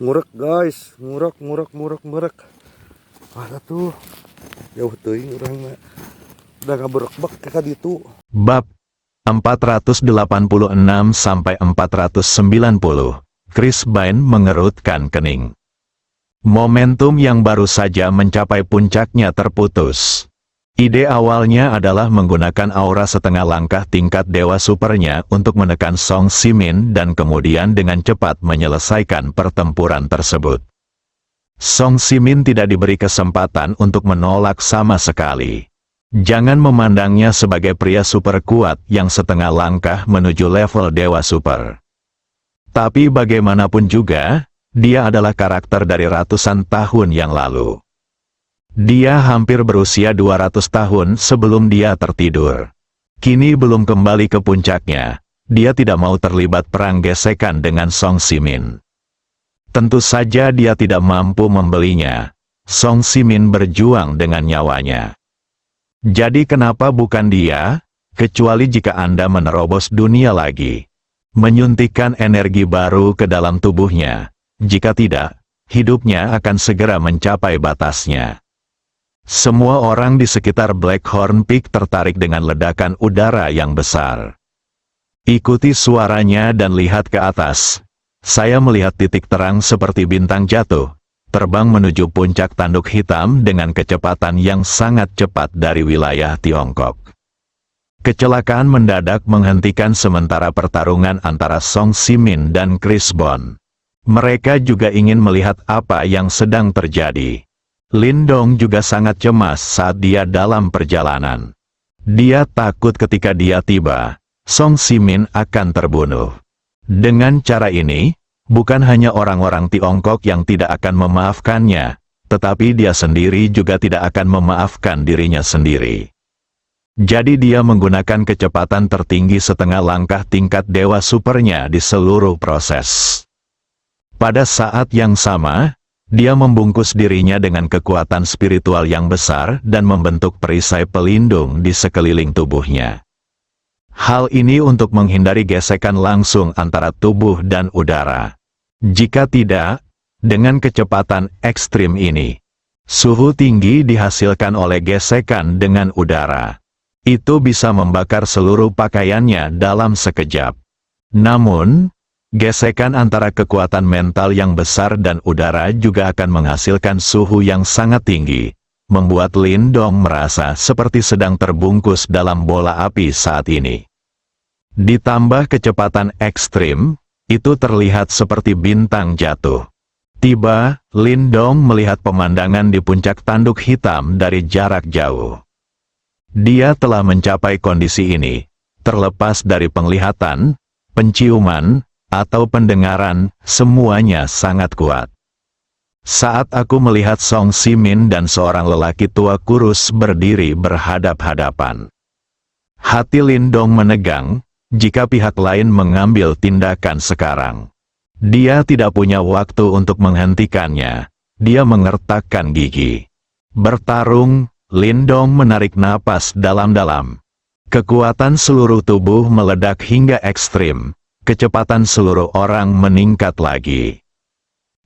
Ngurek guys, ngurek. Ada tuh jauh teuing urang mah. Udah ngaberekbek ka ditu. Bab 486 sampai 490. Chris Bain mengerutkan kening. Momentum yang baru saja mencapai puncaknya terputus. Ide awalnya adalah menggunakan aura setengah langkah tingkat dewa supernya untuk menekan Song Simin dan kemudian dengan cepat menyelesaikan pertempuran tersebut. Song Simin tidak diberi kesempatan untuk menolak sama sekali. Jangan memandangnya sebagai pria super kuat yang setengah langkah menuju level dewa super. Tapi bagaimanapun juga, dia adalah karakter dari ratusan tahun yang lalu. Dia hampir berusia 200 tahun sebelum dia tertidur. Kini belum kembali ke puncaknya, dia tidak mau terlibat perang gesekan dengan Song Simin. Tentu saja dia tidak mampu membelinya. Song Simin berjuang dengan nyawanya. Jadi kenapa bukan dia, kecuali jika Anda menerobos dunia lagi. Menyuntikkan energi baru ke dalam tubuhnya. Jika tidak, hidupnya akan segera mencapai batasnya. Semua orang di sekitar Blackhorn Peak tertarik dengan ledakan udara yang besar. Ikuti suaranya dan lihat ke atas. Saya melihat titik terang seperti bintang jatuh, terbang menuju puncak tanduk hitam dengan kecepatan yang sangat cepat dari wilayah Tiongkok. Kecelakaan mendadak menghentikan sementara pertarungan antara Song Simin dan Chris Bain. Mereka juga ingin melihat apa yang sedang terjadi. Lin Dong juga sangat cemas saat dia dalam perjalanan. Dia takut ketika dia tiba, Song Simin akan terbunuh. Dengan cara ini, bukan hanya orang-orang Tiongkok yang tidak akan memaafkannya, tetapi dia sendiri juga tidak akan memaafkan dirinya sendiri. Jadi dia menggunakan kecepatan tertinggi setengah langkah tingkat dewa supernya di seluruh proses. Pada saat yang sama, dia membungkus dirinya dengan kekuatan spiritual yang besar dan membentuk perisai pelindung di sekeliling tubuhnya. Hal ini untuk menghindari gesekan langsung antara tubuh dan udara. Jika tidak, dengan kecepatan ekstrim ini, suhu tinggi dihasilkan oleh gesekan dengan udara. Itu bisa membakar seluruh pakaiannya dalam sekejap. Namun, gesekan antara kekuatan mental yang besar dan udara juga akan menghasilkan suhu yang sangat tinggi, membuat Lin Dong merasa seperti sedang terbungkus dalam bola api saat ini. Ditambah kecepatan ekstrim, itu terlihat seperti bintang jatuh. Tiba, Lin Dong melihat pemandangan di puncak tanduk hitam dari jarak jauh. Dia telah mencapai kondisi ini, terlepas dari penglihatan, penciuman, atau pendengaran, semuanya sangat kuat. Saat aku melihat Song Simin dan seorang lelaki tua kurus berdiri berhadap-hadapan. Hati Lin Dong menegang, jika pihak lain mengambil tindakan sekarang. Dia tidak punya waktu untuk menghentikannya. Dia mengertakkan gigi. Bertarung, Lin Dong menarik napas dalam-dalam. Kekuatan seluruh tubuh meledak hingga ekstrim. Kecepatan seluruh orang meningkat lagi.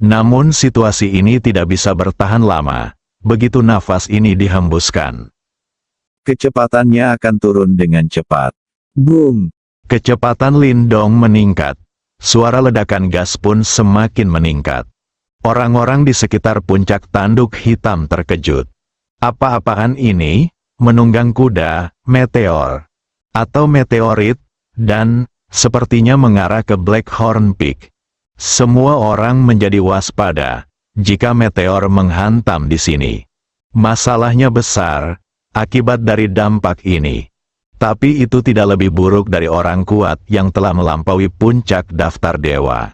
Namun situasi ini tidak bisa bertahan lama, begitu nafas ini dihembuskan. Kecepatannya akan turun dengan cepat. Boom! Kecepatan Lin Dong meningkat. Suara ledakan gas pun semakin meningkat. Orang-orang di sekitar puncak tanduk hitam terkejut. Apa-apaan ini? Menunggang kuda, meteor, atau meteorit, dan sepertinya mengarah ke Blackhorn Peak. Semua orang menjadi waspada jika meteor menghantam di sini. Masalahnya besar akibat dari dampak ini. Tapi itu tidak lebih buruk dari orang kuat yang telah melampaui puncak daftar dewa.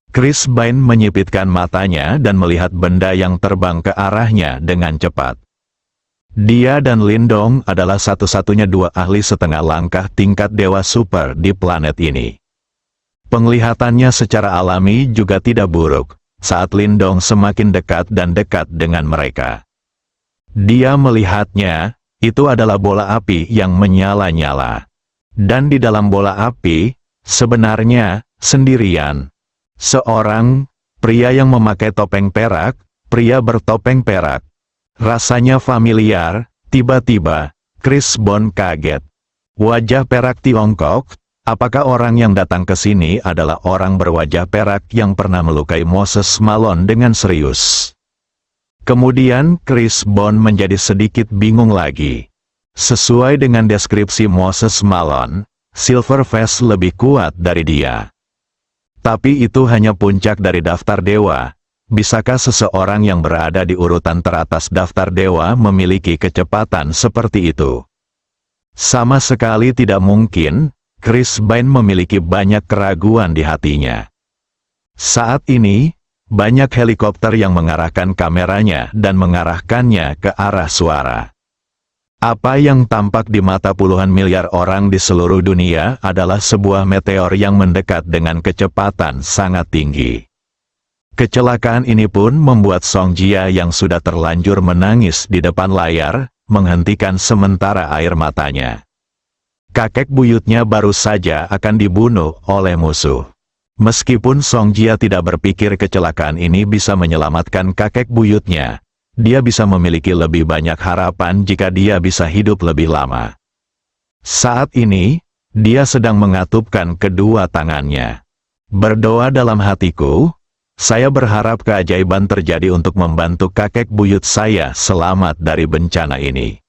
Chris Bain menyipitkan matanya dan melihat benda yang terbang ke arahnya dengan cepat. Dia dan Lin Dong adalah satu-satunya dua ahli setengah langkah tingkat dewa super di planet ini. Penglihatannya secara alami juga tidak buruk, saat Lin Dong semakin dekat dan dekat dengan mereka. Dia melihatnya, itu adalah bola api yang menyala-nyala. Dan di dalam bola api, sebenarnya, sendirian, seorang Pria yang memakai topeng perak, pria bertopeng perak. Rasanya familiar, tiba-tiba, Chris Bond kaget. Wajah perak Tiongkok, apakah orang yang datang ke sini adalah orang berwajah perak yang pernah melukai Moses Malone dengan serius? Kemudian Chris Bond menjadi sedikit bingung lagi. Sesuai dengan deskripsi Moses Malone, Silverface lebih kuat dari dia. Tapi itu hanya puncak dari daftar dewa. Bisakah seseorang yang berada di urutan teratas daftar dewa memiliki kecepatan seperti itu? Sama sekali tidak mungkin. Chris Bond memiliki banyak keraguan di hatinya. Saat ini, banyak helikopter yang mengarahkan kameranya dan mengarahkannya ke arah suara. Apa yang tampak di mata puluhan miliar orang di seluruh dunia adalah sebuah meteor yang mendekat dengan kecepatan sangat tinggi. Kecelakaan ini pun membuat Song Jia yang sudah terlanjur menangis di depan layar, menghentikan sementara air matanya. Kakek buyutnya baru saja akan dibunuh oleh musuh. Meskipun Song Jia tidak berpikir kecelakaan ini bisa menyelamatkan kakek buyutnya, dia bisa memiliki lebih banyak harapan jika dia bisa hidup lebih lama. Saat ini, dia sedang mengatupkan kedua tangannya. Berdoa dalam hatiku, saya berharap keajaiban terjadi untuk membantu kakek buyut saya selamat dari bencana ini.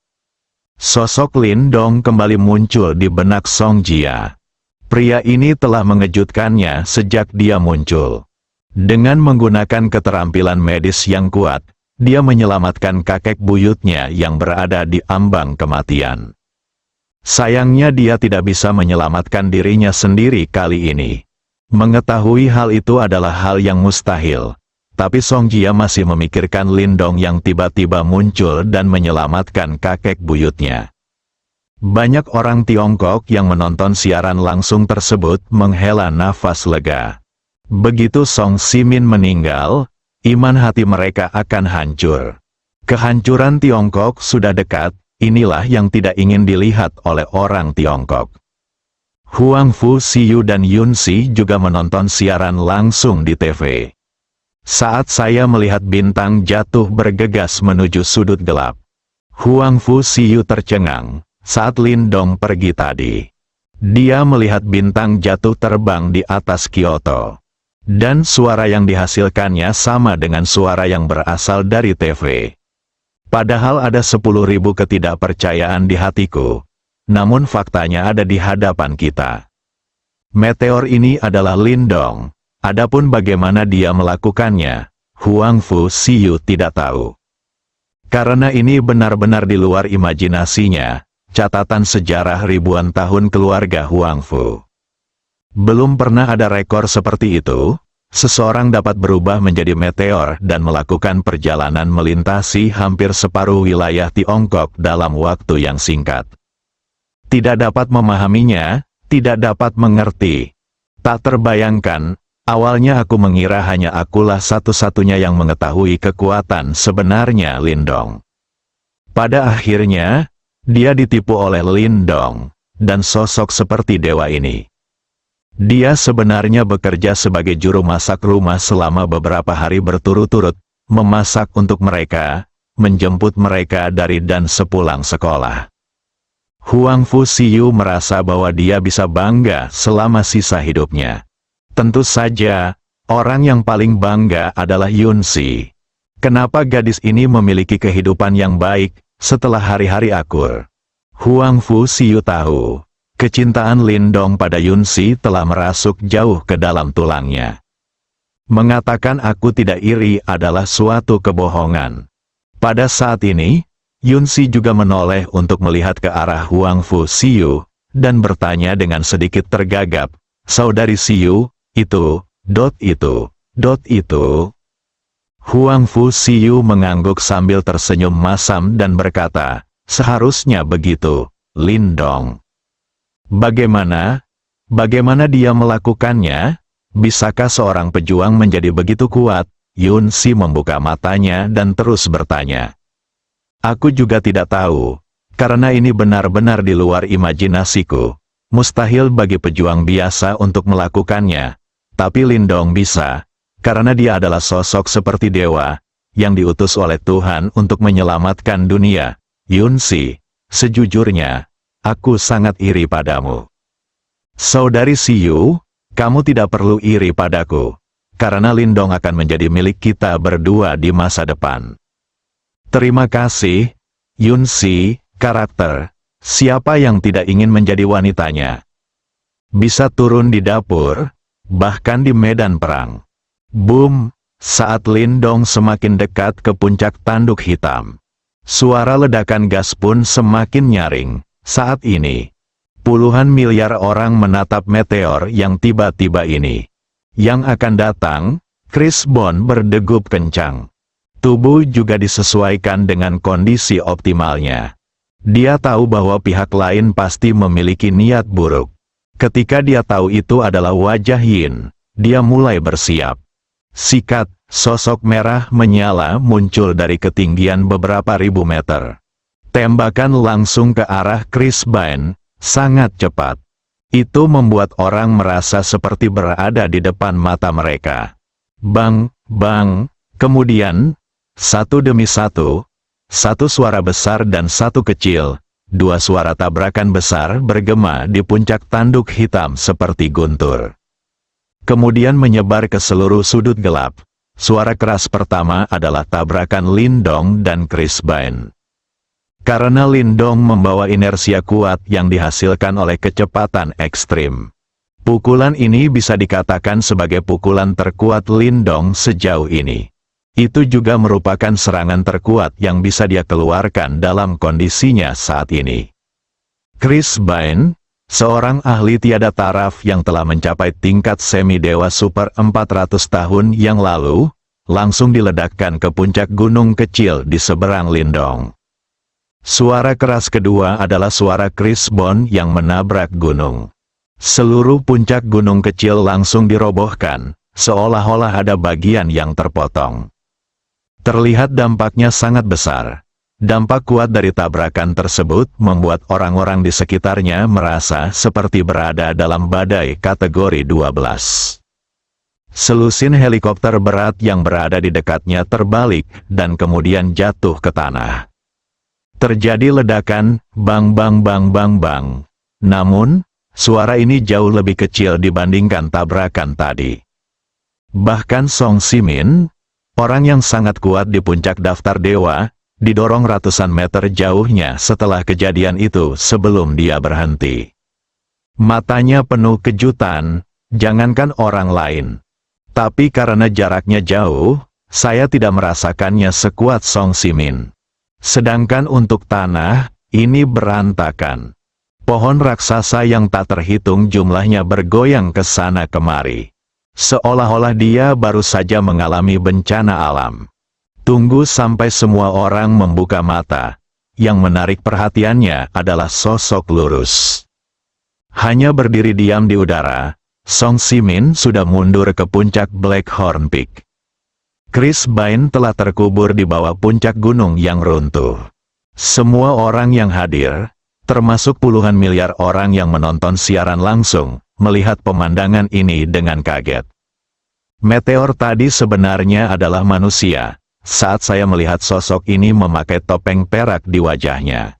Sosok Lin Dong kembali muncul di benak Song Jia. Pria ini telah mengejutkannya sejak dia muncul. Dengan menggunakan keterampilan medis yang kuat, dia menyelamatkan kakek buyutnya yang berada di ambang kematian. Sayangnya dia tidak bisa menyelamatkan dirinya sendiri kali ini. Mengetahui hal itu adalah hal yang mustahil. Tapi Song Jia masih memikirkan Lin Dong yang tiba-tiba muncul dan menyelamatkan kakek buyutnya. Banyak orang Tiongkok yang menonton siaran langsung tersebut menghela nafas lega. Begitu Song Simin meninggal, iman hati mereka akan hancur. Kehancuran Tiongkok sudah dekat, inilah yang tidak ingin dilihat oleh orang Tiongkok. Huang Fu Siyu dan Yun Si juga menonton siaran langsung di TV. Saat saya melihat bintang jatuh bergegas menuju sudut gelap, Huang Fu Siyu tercengang saat Lin Dong pergi tadi. Dia melihat bintang jatuh terbang di atas Kyoto. Dan suara yang dihasilkannya sama dengan suara yang berasal dari TV. Padahal ada 10.000 ketidakpercayaan di hatiku. Namun faktanya ada di hadapan kita. Meteor ini adalah Lin Dong. Adapun bagaimana dia melakukannya, Huang Fu Siyu tidak tahu. Karena ini benar-benar di luar imajinasinya, catatan sejarah ribuan tahun keluarga Huang Fu. Belum pernah ada rekor seperti itu, seseorang dapat berubah menjadi meteor dan melakukan perjalanan melintasi hampir separuh wilayah Tiongkok dalam waktu yang singkat. Tidak dapat memahaminya, tidak dapat mengerti. Tak terbayangkan, awalnya aku mengira hanya akulah satu-satunya yang mengetahui kekuatan sebenarnya Lin Dong. Pada akhirnya, dia ditipu oleh Lin Dong, dan sosok seperti dewa ini. Dia sebenarnya bekerja sebagai juru masak rumah selama beberapa hari berturut-turut, memasak untuk mereka, menjemput mereka dari dan sepulang sekolah. Huang Fu Siyu merasa bahwa dia bisa bangga selama sisa hidupnya. Tentu saja, orang yang paling bangga adalah Yun Si. Kenapa gadis ini memiliki kehidupan yang baik setelah hari-hari akur? Huang Fu Siyu tahu. Kecintaan Lin Dong pada Yun Si telah merasuk jauh ke dalam tulangnya. Mengatakan aku tidak iri adalah suatu kebohongan. Pada saat ini, Yun Si juga menoleh untuk melihat ke arah Huang Fu Siyu, dan bertanya dengan sedikit tergagap, "Saudari Siyu, itu. Huang Fu Siyu mengangguk sambil tersenyum masam dan berkata, "Seharusnya begitu, Lin Dong." Bagaimana dia melakukannya? Bisakah seorang pejuang menjadi begitu kuat? Yun Si membuka matanya dan terus bertanya. Aku juga tidak tahu, karena ini benar-benar di luar imajinasiku. Mustahil bagi pejuang biasa untuk melakukannya. Tapi Lin Dong bisa, karena dia adalah sosok seperti dewa, yang diutus oleh Tuhan untuk menyelamatkan dunia. Yunsi, sejujurnya, aku sangat iri padamu. Saudari Siyu, kamu tidak perlu iri padaku, karena Lindong akan menjadi milik kita berdua di masa depan. Terima kasih, Yunsi. Karakter, siapa yang tidak ingin menjadi wanitanya? Bisa turun di dapur, bahkan di medan perang. Boom! Saat Lindong semakin dekat ke puncak tanduk hitam, suara ledakan gas pun semakin nyaring. Saat ini, puluhan miliar orang menatap meteor yang tiba-tiba ini. Yang akan datang, Chris Bond berdegup kencang. Tubuh juga disesuaikan dengan kondisi optimalnya. Dia tahu bahwa pihak lain pasti memiliki niat buruk. Ketika dia tahu itu adalah wajah Yin, dia mulai bersiap. Sikat, sosok merah menyala muncul dari ketinggian beberapa ribu meter. Tembakan langsung ke arah Chris Bane, sangat cepat. Itu membuat orang merasa seperti berada di depan mata mereka. Bang, bang, kemudian, satu demi satu suara besar dan satu kecil, dua suara tabrakan besar bergema di puncak tanduk hitam seperti guntur. Kemudian menyebar ke seluruh sudut gelap. Suara keras pertama adalah tabrakan Lindong dan Chris Bane. Karena Lindong membawa inersia kuat yang dihasilkan oleh kecepatan ekstrim. Pukulan ini bisa dikatakan sebagai pukulan terkuat Lindong sejauh ini. Itu juga merupakan serangan terkuat yang bisa dia keluarkan dalam kondisinya saat ini. Chris Bane, seorang ahli tiada taraf yang telah mencapai tingkat semi-dewa super 400 tahun yang lalu, langsung diledakkan ke puncak gunung kecil di seberang Lindong. Suara keras kedua adalah suara Chris Bond yang menabrak gunung. Seluruh puncak gunung kecil langsung dirobohkan, seolah-olah ada bagian yang terpotong. Terlihat dampaknya sangat besar. Dampak kuat dari tabrakan tersebut membuat orang-orang di sekitarnya merasa seperti berada dalam badai kategori 12. Selusin helikopter berat yang berada di dekatnya terbalik dan kemudian jatuh ke tanah. Terjadi ledakan, bang bang bang bang bang. Namun, suara ini jauh lebih kecil dibandingkan tabrakan tadi. Bahkan Song Simin, orang yang sangat kuat di puncak daftar dewa, didorong ratusan meter jauhnya setelah kejadian itu sebelum dia berhenti. Matanya penuh kejutan, jangankan orang lain. Tapi karena jaraknya jauh, saya tidak merasakannya sekuat Song Simin. Sedangkan untuk tanah, ini berantakan. Pohon raksasa yang tak terhitung jumlahnya bergoyang ke sana kemari. Seolah-olah dia baru saja mengalami bencana alam. Tunggu sampai semua orang membuka mata. Yang menarik perhatiannya adalah sosok lurus. Hanya berdiri diam di udara, Song Simin sudah mundur ke puncak Blackhorn Peak. Chris Bane telah terkubur di bawah puncak gunung yang runtuh. Semua orang yang hadir, termasuk puluhan miliar orang yang menonton siaran langsung, melihat pemandangan ini dengan kaget. Meteor tadi sebenarnya adalah manusia, saat saya melihat sosok ini memakai topeng perak di wajahnya.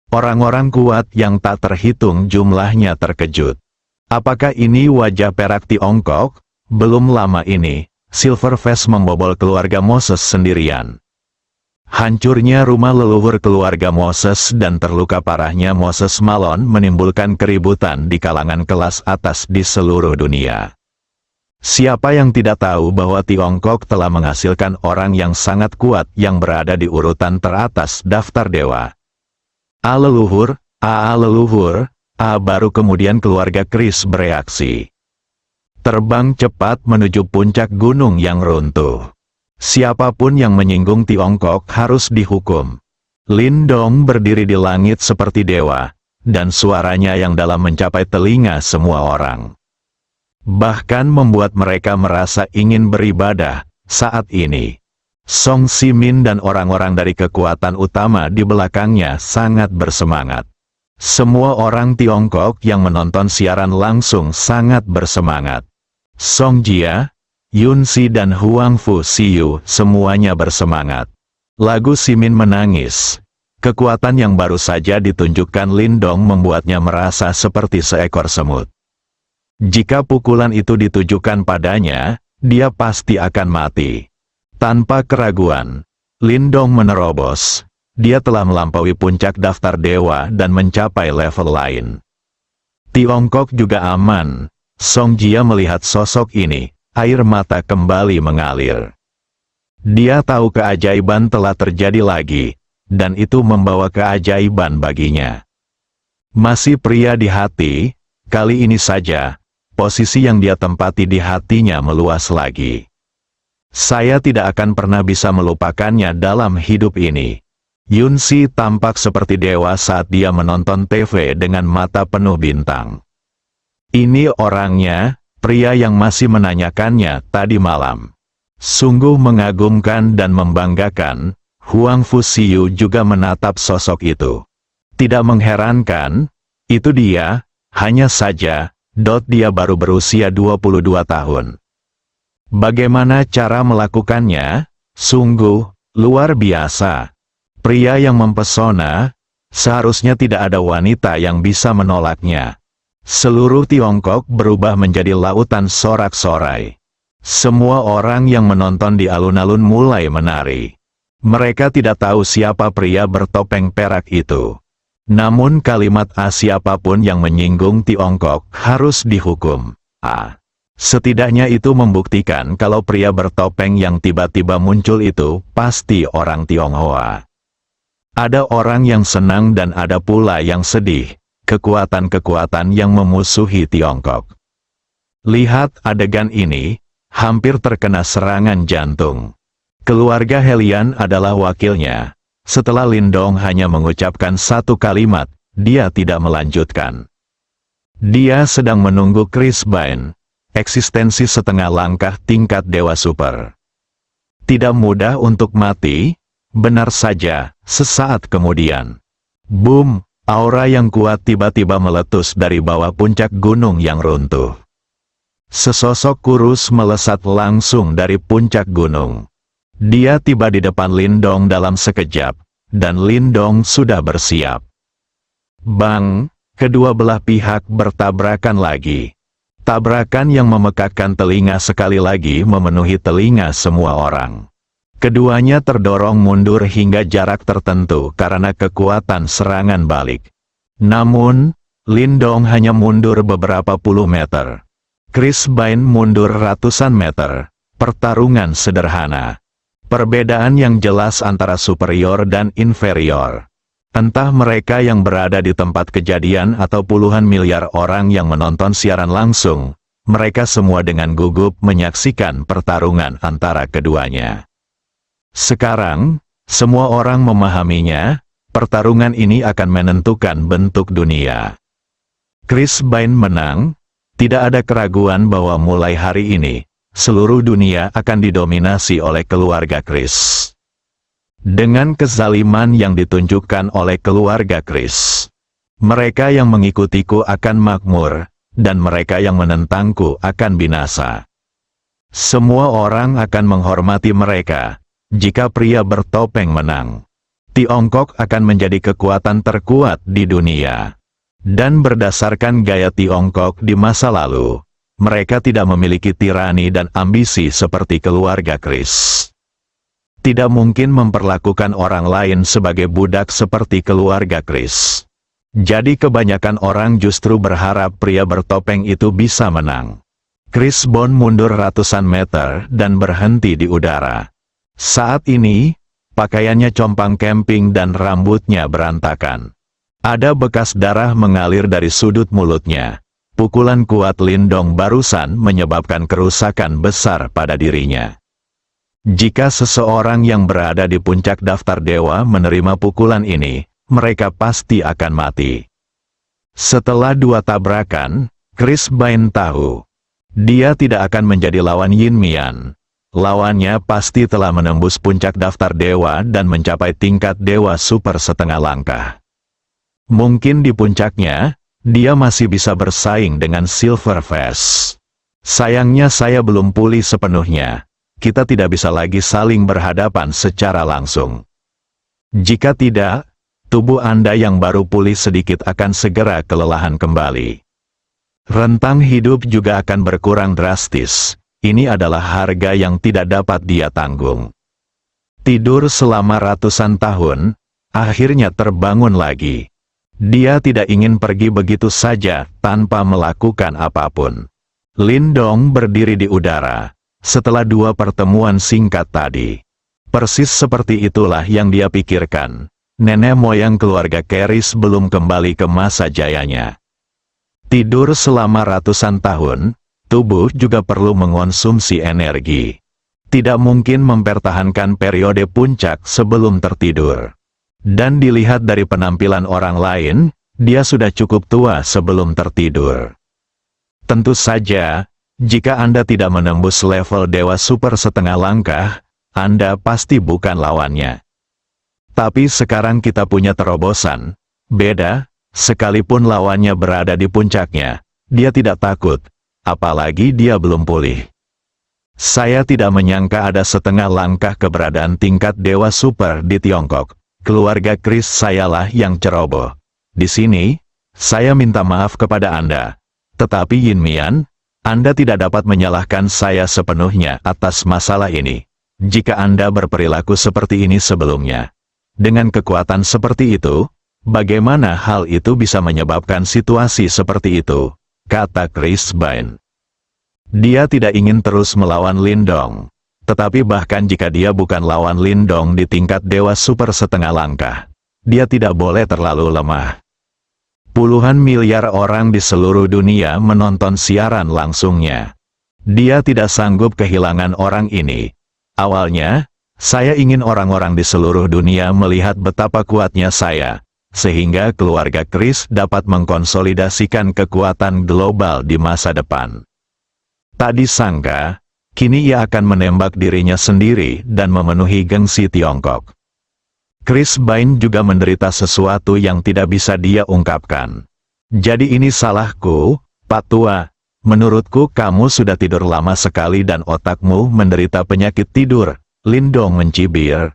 Orang-orang kuat yang tak terhitung jumlahnya terkejut. Apakah ini wajah perak Tiongkok? Belum lama ini, Silverface membobol keluarga Moses sendirian. Hancurnya rumah leluhur keluarga Moses dan terluka parahnya Moses Malone menimbulkan keributan di kalangan kelas atas di seluruh dunia. Siapa yang tidak tahu bahwa Tiongkok telah menghasilkan orang yang sangat kuat yang berada di urutan teratas daftar dewa. A leluhur, baru kemudian keluarga Chris bereaksi. Terbang cepat menuju puncak gunung yang runtuh. Siapapun yang menyinggung Tiongkok harus dihukum. Lindong berdiri di langit seperti dewa, dan suaranya yang dalam mencapai telinga semua orang. Bahkan membuat mereka merasa ingin beribadah saat ini. Song Simin dan orang-orang dari kekuatan utama di belakangnya sangat bersemangat. Semua orang Tiongkok yang menonton siaran langsung sangat bersemangat. Song Jia, Yun Si dan Huang Fu Siyu semuanya bersemangat. Lagu Simin menangis. Kekuatan yang baru saja ditunjukkan Lindong membuatnya merasa seperti seekor semut. Jika pukulan itu ditujukan padanya, dia pasti akan mati. Tanpa keraguan, Lindong menerobos. Dia telah melampaui puncak daftar dewa dan mencapai level lain. Tiongkok juga aman. Song Jia melihat sosok ini, air mata kembali mengalir. Dia tahu keajaiban telah terjadi lagi, dan itu membawa keajaiban baginya. Masih pria di hati, kali ini saja, posisi yang dia tempati di hatinya meluas lagi. Saya tidak akan pernah bisa melupakannya dalam hidup ini. Yun Si tampak seperti dewa saat dia menonton TV dengan mata penuh bintang. Ini orangnya, pria yang masih menanyakannya tadi malam. Sungguh mengagumkan dan membanggakan, Huang Fu Siyu juga menatap sosok itu. Tidak mengherankan, itu dia, hanya saja, dia baru berusia 22 tahun. Bagaimana cara melakukannya? Sungguh, luar biasa. Pria yang mempesona, seharusnya tidak ada wanita yang bisa menolaknya. Seluruh Tiongkok berubah menjadi lautan sorak-sorai. Semua orang yang menonton di alun-alun mulai menari. Mereka tidak tahu siapa pria bertopeng perak itu. Namun kalimat siapapun yang menyinggung Tiongkok harus dihukum. Setidaknya itu membuktikan kalau pria bertopeng yang tiba-tiba muncul itu pasti orang Tionghoa. Ada orang yang senang dan ada pula yang sedih. Kekuatan-kekuatan yang memusuhi Tiongkok. Lihat adegan ini, hampir terkena serangan jantung. Keluarga Helian adalah wakilnya. Setelah Lindong hanya mengucapkan satu kalimat, dia tidak melanjutkan. Dia sedang menunggu Chris Bine, eksistensi setengah langkah tingkat dewa super. Tidak mudah untuk mati, benar saja, sesaat kemudian. Boom! Aura yang kuat tiba-tiba meletus dari bawah puncak gunung yang runtuh. Sesosok kurus melesat langsung dari puncak gunung. Dia tiba di depan Lindong dalam sekejap, dan Lindong sudah bersiap. Bang! Kedua belah pihak bertabrakan lagi. Tabrakan yang memekakkan telinga sekali lagi memenuhi telinga semua orang. Keduanya terdorong mundur hingga jarak tertentu karena kekuatan serangan balik. Namun, Lindong hanya mundur beberapa puluh meter. Chris Bine mundur ratusan meter. Pertarungan sederhana. Perbedaan yang jelas antara superior dan inferior. Entah mereka yang berada di tempat kejadian atau puluhan miliar orang yang menonton siaran langsung, mereka semua dengan gugup menyaksikan pertarungan antara keduanya. Sekarang, semua orang memahaminya, pertarungan ini akan menentukan bentuk dunia. Chris Bine menang, tidak ada keraguan bahwa mulai hari ini, seluruh dunia akan didominasi oleh keluarga Chris. Dengan kezaliman yang ditunjukkan oleh keluarga Chris, mereka yang mengikutiku akan makmur, dan mereka yang menentangku akan binasa. Semua orang akan menghormati mereka. Jika pria bertopeng menang, Tiongkok akan menjadi kekuatan terkuat di dunia. Dan berdasarkan gaya Tiongkok di masa lalu, mereka tidak memiliki tirani dan ambisi seperti keluarga Chris. Tidak mungkin memperlakukan orang lain sebagai budak seperti keluarga Chris. Jadi kebanyakan orang justru berharap pria bertopeng itu bisa menang. Chris Bone mundur ratusan meter dan berhenti di udara. Saat ini, pakaiannya compang camping dan rambutnya berantakan. Ada bekas darah mengalir dari sudut mulutnya. Pukulan kuat Lindong barusan menyebabkan kerusakan besar pada dirinya. Jika seseorang yang berada di puncak daftar dewa menerima pukulan ini, mereka pasti akan mati. Setelah dua tabrakan, Chris Bine tahu, dia tidak akan menjadi lawan Yin Mian. Lawannya pasti telah menembus puncak daftar dewa dan mencapai tingkat dewa super setengah langkah. Mungkin di puncaknya, dia masih bisa bersaing dengan Silver Face. Sayangnya saya belum pulih sepenuhnya. Kita tidak bisa lagi saling berhadapan secara langsung. Jika tidak, tubuh Anda yang baru pulih sedikit akan segera kelelahan kembali. Rentang hidup juga akan berkurang drastis. Ini adalah harga yang tidak dapat dia tanggung. Tidur selama ratusan tahun, akhirnya terbangun lagi. Dia tidak ingin pergi begitu saja tanpa melakukan apapun. Lindong berdiri di udara setelah 2 pertemuan singkat tadi. Persis seperti itulah yang dia pikirkan. Nenek moyang keluarga Keris belum kembali ke masa jayanya. Tidur selama ratusan tahun, tubuh juga perlu mengonsumsi energi. Tidak mungkin mempertahankan periode puncak sebelum tertidur. Dan dilihat dari penampilan orang lain, dia sudah cukup tua sebelum tertidur. Tentu saja, jika Anda tidak menembus level Dewa Super setengah langkah, Anda pasti bukan lawannya. Tapi sekarang kita punya terobosan. Beda, sekalipun lawannya berada di puncaknya, dia tidak takut, apalagi dia belum pulih. Saya tidak menyangka ada setengah langkah keberadaan tingkat Dewa Super di Tiongkok. Keluarga Kris sayalah yang ceroboh. Di sini, saya minta maaf kepada Anda. Tetapi Yin Mian, Anda tidak dapat menyalahkan saya sepenuhnya atas masalah ini. Jika Anda berperilaku seperti ini sebelumnya. Dengan kekuatan seperti itu, bagaimana hal itu bisa menyebabkan situasi seperti itu? Kata Chris Bain. Dia tidak ingin terus melawan Lindong. Tetapi bahkan jika dia bukan lawan Lindong di tingkat Dewa Super setengah langkah, dia tidak boleh terlalu lemah. Puluhan miliar orang di seluruh dunia menonton siaran langsungnya. Dia tidak sanggup kehilangan orang ini. Awalnya, saya ingin orang-orang di seluruh dunia melihat betapa kuatnya saya, sehingga keluarga Kris dapat mengkonsolidasikan kekuatan global di masa depan. Tak disangka, kini ia akan menembak dirinya sendiri dan memenuhi gengsi Tiongkok. Chris Bain juga menderita sesuatu yang tidak bisa dia ungkapkan. Jadi ini salahku, Pak Tua. Menurutku kamu sudah tidur lama sekali dan otakmu menderita penyakit tidur. Lindong mencibir.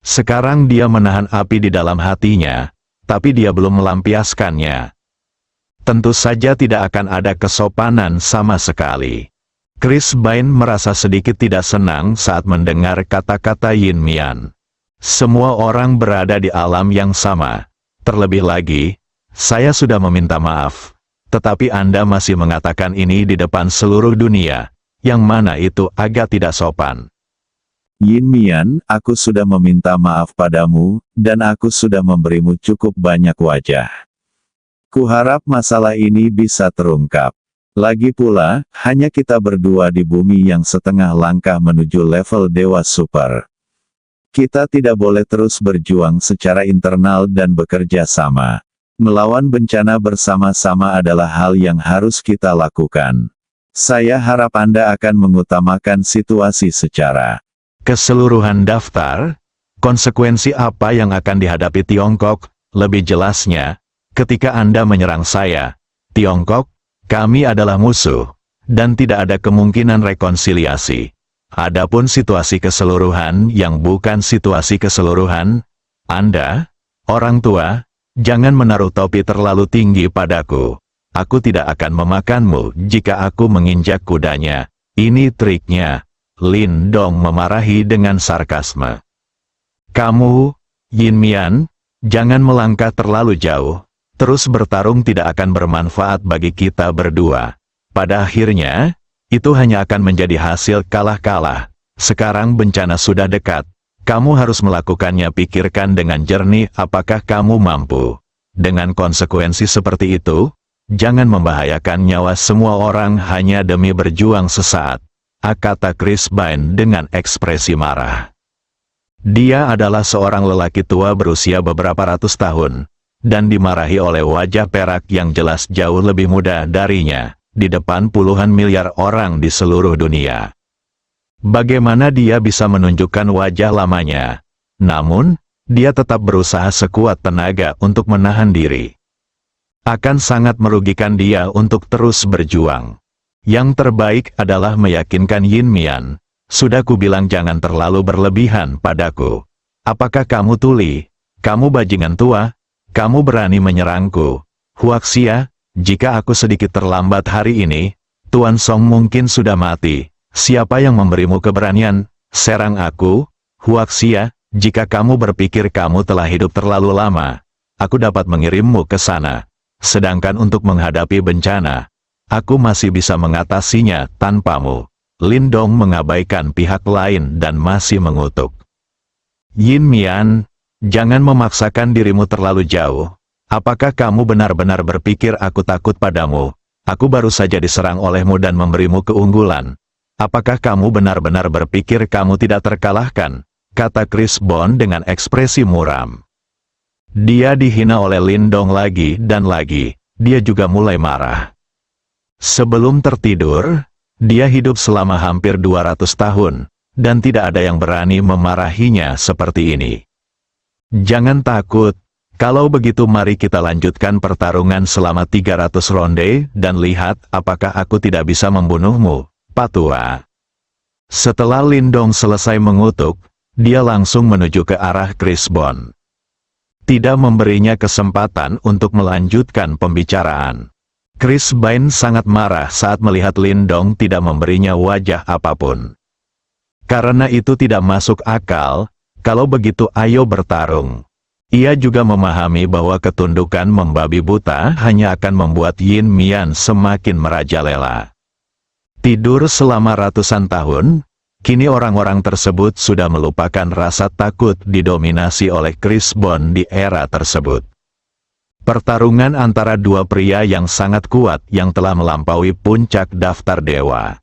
Sekarang dia menahan api di dalam hatinya, tapi dia belum melampiaskannya. Tentu saja tidak akan ada kesopanan sama sekali. Chris Bain merasa sedikit tidak senang saat mendengar kata-kata Yin Mian. Semua orang berada di alam yang sama. Terlebih lagi, saya sudah meminta maaf. Tetapi Anda masih mengatakan ini di depan seluruh dunia, yang mana itu agak tidak sopan. Yin Mian, aku sudah meminta maaf padamu, dan aku sudah memberimu cukup banyak wajah. Kuharap masalah ini bisa terungkap. Lagi pula, hanya kita berdua di bumi yang setengah langkah menuju level Dewa Super. Kita tidak boleh terus berjuang secara internal dan bekerja sama. Melawan bencana bersama-sama adalah hal yang harus kita lakukan. Saya harap Anda akan mengutamakan situasi secara Keseluruhan daftar, konsekuensi apa yang akan dihadapi Tiongkok, lebih jelasnya, ketika Anda menyerang saya, Tiongkok, kami adalah musuh, dan tidak ada kemungkinan rekonsiliasi. Adapun situasi keseluruhan yang bukan situasi keseluruhan, Anda, orang tua, jangan menaruh topi terlalu tinggi padaku. Aku tidak akan memakanmu jika aku menginjak kudanya. Ini triknya. Lindong memarahi dengan sarkasme. Kamu, Yin Mian, jangan melangkah terlalu jauh. Terus bertarung tidak akan bermanfaat bagi kita berdua. Pada akhirnya, itu hanya akan menjadi hasil kalah-kalah. Sekarang bencana sudah dekat. Kamu harus melakukannya. Pikirkan dengan jernih apakah kamu mampu. Dengan konsekuensi seperti itu, jangan membahayakan nyawa semua orang hanya demi berjuang sesaat. Kata Chris Bain dengan ekspresi marah. Dia adalah seorang lelaki tua berusia beberapa ratus tahun, dan dimarahi oleh wajah perak yang jelas jauh lebih muda darinya. Di depan puluhan miliar orang di seluruh dunia. Bagaimana dia bisa menunjukkan wajah lamanya? Namun, dia tetap berusaha sekuat tenaga untuk menahan diri. Akan sangat merugikan dia untuk terus berjuang. Yang terbaik adalah meyakinkan Yin Mian. Sudah kubilang jangan terlalu berlebihan padaku. Apakah kamu tuli? Kamu bajingan tua? Kamu berani menyerangku? Huaxia, jika aku sedikit terlambat hari ini, Tuan Song mungkin sudah mati. Siapa yang memberimu keberanian? Serang aku? Huaxia, jika kamu berpikir kamu telah hidup terlalu lama, aku dapat mengirimmu ke sana. Sedangkan untuk menghadapi bencana, aku masih bisa mengatasinya tanpamu. Lin Dong mengabaikan pihak lain dan masih mengutuk. Yin Mian, jangan memaksakan dirimu terlalu jauh. Apakah kamu benar-benar berpikir aku takut padamu? Aku baru saja diserang olehmu dan memberimu keunggulan. Apakah kamu benar-benar berpikir kamu tidak terkalahkan? Kata Chris Bond dengan ekspresi muram. Dia dihina oleh Lin Dong lagi dan lagi. Dia juga mulai marah. Sebelum tertidur, dia hidup selama hampir 200 tahun, dan tidak ada yang berani memarahinya seperti ini. Jangan takut. Kalau begitu mari kita lanjutkan pertarungan selama 300 ronde, dan lihat apakah aku tidak bisa membunuhmu, Patua. Setelah Lin Dong selesai mengutuk, dia langsung menuju ke arah Chris Bond. Tidak memberinya kesempatan untuk melanjutkan pembicaraan. Chris Bond sangat marah saat melihat Lin Dong tidak memberinya wajah apapun. Karena itu tidak masuk akal, kalau begitu ayo bertarung. Ia juga memahami bahwa ketundukan membabi buta hanya akan membuat Yin Mian semakin merajalela. Tidur selama ratusan tahun, kini orang-orang tersebut sudah melupakan rasa takut didominasi oleh Chris Bond di era tersebut. Pertarungan antara dua pria yang sangat kuat yang telah melampaui puncak daftar dewa.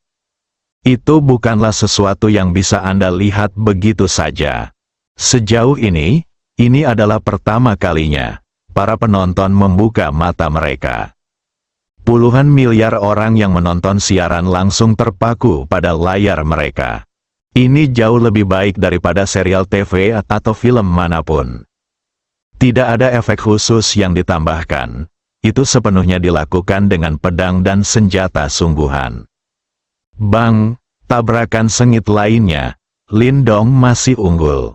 Itu bukanlah sesuatu yang bisa Anda lihat begitu saja. Sejauh ini adalah pertama kalinya para penonton membuka mata mereka. Puluhan miliar orang yang menonton siaran langsung terpaku pada layar mereka. Ini jauh lebih baik daripada serial TV atau film manapun. Tidak ada efek khusus yang ditambahkan. Itu sepenuhnya dilakukan dengan pedang dan senjata sungguhan. Bang, tabrakan sengit lainnya, Lin Dong masih unggul.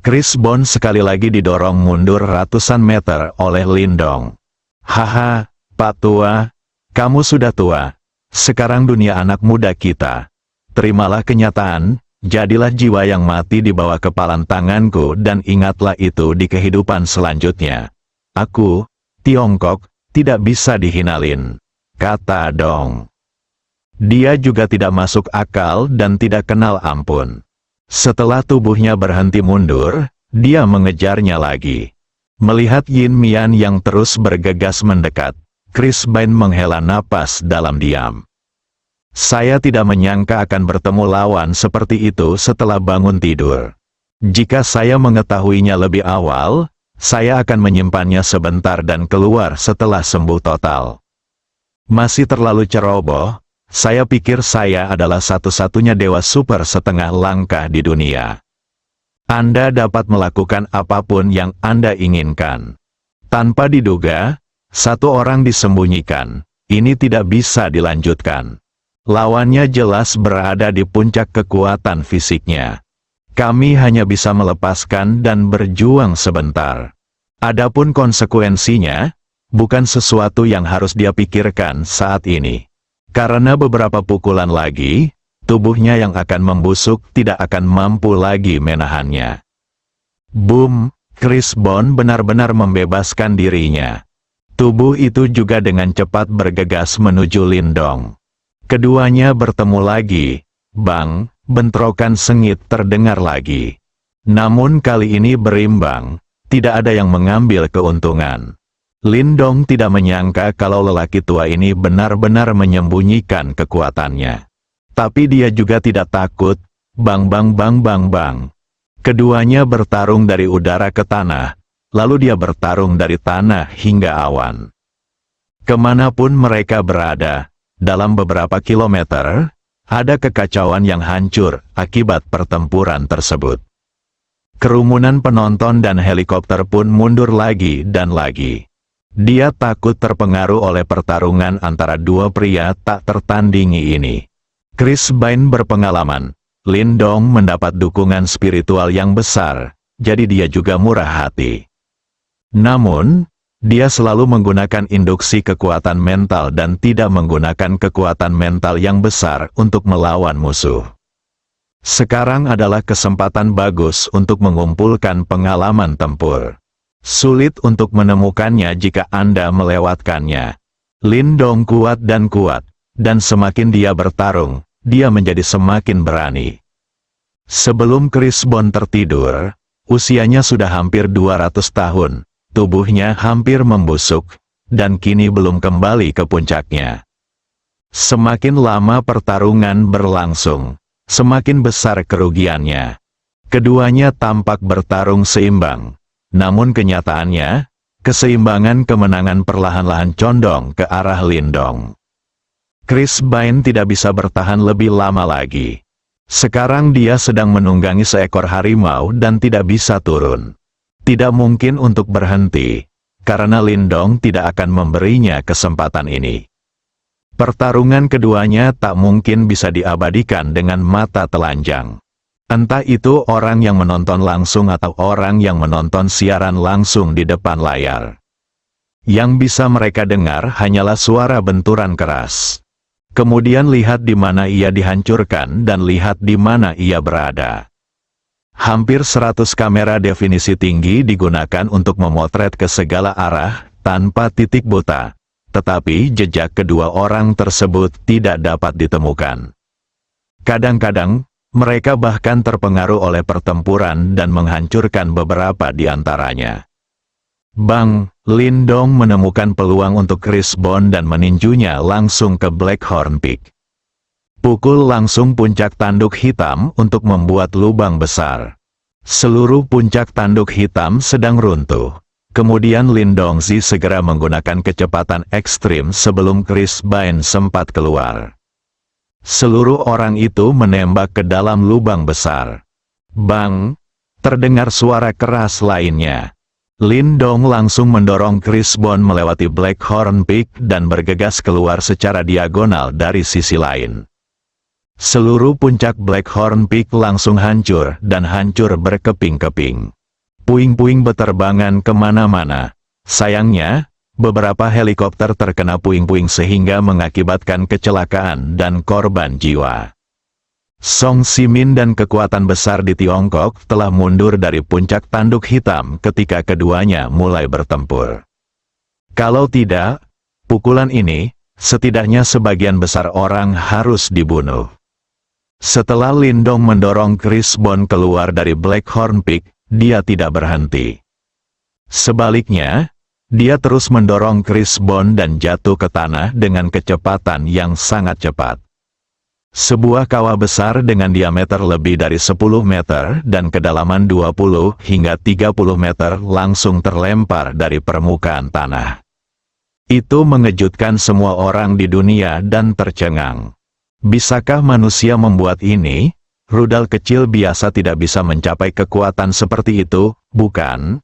Chris Bond sekali lagi didorong mundur ratusan meter oleh Lin Dong. Haha, Pak Tua, kamu sudah tua. Sekarang dunia anak muda kita. Terimalah kenyataan. Jadilah jiwa yang mati di bawah kepalan tanganku dan ingatlah itu di kehidupan selanjutnya. Aku, Tiongkok, tidak bisa dihinalin, kata Dong. Dia juga tidak masuk akal dan tidak kenal ampun. Setelah tubuhnya berhenti mundur, dia mengejarnya lagi. Melihat Yin Mian yang terus bergegas mendekat, Chris Bond menghela napas dalam diam. Saya tidak menyangka akan bertemu lawan seperti itu setelah bangun tidur. Jika saya mengetahuinya lebih awal, saya akan menyimpannya sebentar dan keluar setelah sembuh total. Masih terlalu ceroboh, saya pikir saya adalah satu-satunya dewa super setengah langkah di dunia. Anda dapat melakukan apapun yang Anda inginkan. Tanpa diduga, satu orang disembunyikan. Ini tidak bisa dilanjutkan. Lawannya jelas berada di puncak kekuatan fisiknya. Kami hanya bisa melepaskan dan berjuang sebentar. Adapun konsekuensinya, bukan sesuatu yang harus dia pikirkan saat ini. Karena beberapa pukulan lagi, tubuhnya yang akan membusuk tidak akan mampu lagi menahannya. Boom, Chris Bond benar-benar membebaskan dirinya. Tubuh itu juga dengan cepat bergegas menuju Lin Dong. Keduanya bertemu lagi. Bang, bentrokan sengit terdengar lagi. Namun kali ini berimbang, tidak ada yang mengambil keuntungan. Lin Dong tidak menyangka kalau lelaki tua ini benar-benar menyembunyikan kekuatannya. Tapi dia juga tidak takut. Bang bang bang bang bang. Keduanya bertarung dari udara ke tanah, lalu dia bertarung dari tanah hingga awan. Kemanapun mereka berada, dalam beberapa kilometer, ada kekacauan yang hancur akibat pertempuran tersebut. Kerumunan penonton dan helikopter pun mundur lagi dan lagi. Dia takut terpengaruh oleh pertarungan antara dua pria tak tertandingi ini. Chris Bine berpengalaman, Lin Dong mendapat dukungan spiritual yang besar, jadi dia juga murah hati. Namun, dia selalu menggunakan induksi kekuatan mental dan tidak menggunakan kekuatan mental yang besar untuk melawan musuh. Sekarang adalah kesempatan bagus untuk mengumpulkan pengalaman tempur. Sulit untuk menemukannya jika Anda melewatkannya. Lin Dong kuat, dan semakin dia bertarung, dia menjadi semakin berani. Sebelum Chris Bone tertidur, usianya sudah hampir 200 tahun. Tubuhnya hampir membusuk, dan kini belum kembali ke puncaknya. Semakin lama pertarungan berlangsung, semakin besar kerugiannya. Keduanya tampak bertarung seimbang, namun kenyataannya, keseimbangan kemenangan perlahan-lahan condong ke arah Lin Dong. Chris Bine tidak bisa bertahan lebih lama lagi. Sekarang dia sedang menunggangi seekor harimau dan tidak bisa turun. Tidak mungkin untuk berhenti, karena Lin Dong tidak akan memberinya kesempatan ini. Pertarungan keduanya tak mungkin bisa diabadikan dengan mata telanjang. Entah itu orang yang menonton langsung atau orang yang menonton siaran langsung di depan layar. Yang bisa mereka dengar hanyalah suara benturan keras. Kemudian lihat di mana ia dihancurkan dan lihat di mana ia berada. Hampir 100 kamera definisi tinggi digunakan untuk memotret ke segala arah, tanpa titik buta. Tetapi jejak kedua orang tersebut tidak dapat ditemukan. Kadang-kadang, mereka bahkan terpengaruh oleh pertempuran dan menghancurkan beberapa di antaranya. Bang, Lin Dong menemukan peluang untuk Chris Bone dan meninjunya langsung ke Blackhorn Peak. Pukul langsung puncak tanduk hitam untuk membuat lubang besar. Seluruh puncak tanduk hitam sedang runtuh. Kemudian Lin Dongzi segera menggunakan kecepatan ekstrim sebelum Chris Bine sempat keluar. Seluruh orang itu menembak ke dalam lubang besar. Bang! Terdengar suara keras lainnya. Lin Dong langsung mendorong Chris Bone melewati Blackhorn Peak dan bergegas keluar secara diagonal dari sisi lain. Seluruh puncak Blackhorn Peak langsung hancur dan hancur berkeping-keping. Puing-puing beterbangan kemana-mana. Sayangnya, beberapa helikopter terkena puing-puing sehingga mengakibatkan kecelakaan dan korban jiwa. Song Simin dan kekuatan besar di Tiongkok telah mundur dari puncak tanduk hitam ketika keduanya mulai bertempur. Kalau tidak, pukulan ini, setidaknya sebagian besar orang harus dibunuh. Setelah Lin Dong mendorong Chris Bone keluar dari Blackhorn Peak, dia tidak berhenti. Sebaliknya, dia terus mendorong Chris Bone dan jatuh ke tanah dengan kecepatan yang sangat cepat. Sebuah kawah besar dengan diameter lebih dari 10 meter dan kedalaman 20 hingga 30 meter langsung terlempar dari permukaan tanah. Itu mengejutkan semua orang di dunia dan tercengang. Bisakah manusia membuat ini? Rudal kecil biasa tidak bisa mencapai kekuatan seperti itu, bukan?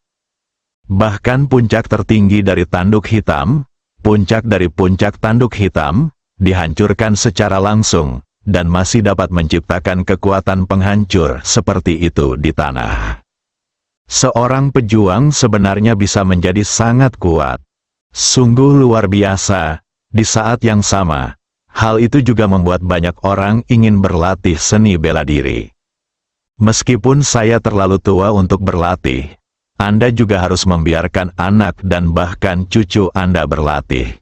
Bahkan puncak tertinggi dari tanduk hitam, puncak dari puncak tanduk hitam, dihancurkan secara langsung, dan masih dapat menciptakan kekuatan penghancur seperti itu di tanah. Seorang pejuang sebenarnya bisa menjadi sangat kuat. Sungguh luar biasa. Di saat yang sama, hal itu juga membuat banyak orang ingin berlatih seni bela diri. Meskipun saya terlalu tua untuk berlatih, Anda juga harus membiarkan anak dan bahkan cucu Anda berlatih.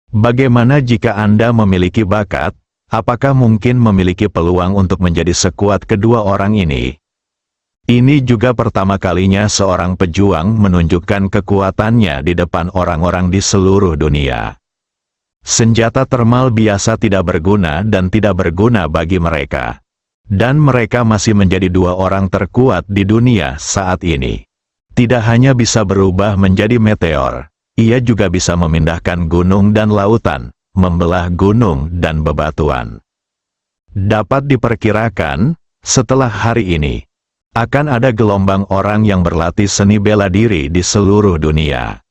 Bagaimana jika Anda memiliki bakat? Apakah mungkin memiliki peluang untuk menjadi sekuat kedua orang ini? Ini juga pertama kalinya seorang pejuang menunjukkan kekuatannya di depan orang-orang di seluruh dunia. Senjata termal biasa tidak berguna dan tidak berguna bagi mereka. Dan mereka masih menjadi dua orang terkuat di dunia saat ini. Tidak hanya bisa berubah menjadi meteor, ia juga bisa memindahkan gunung dan lautan, membelah gunung dan bebatuan. Dapat diperkirakan, setelah hari ini, akan ada gelombang orang yang berlatih seni bela diri di seluruh dunia.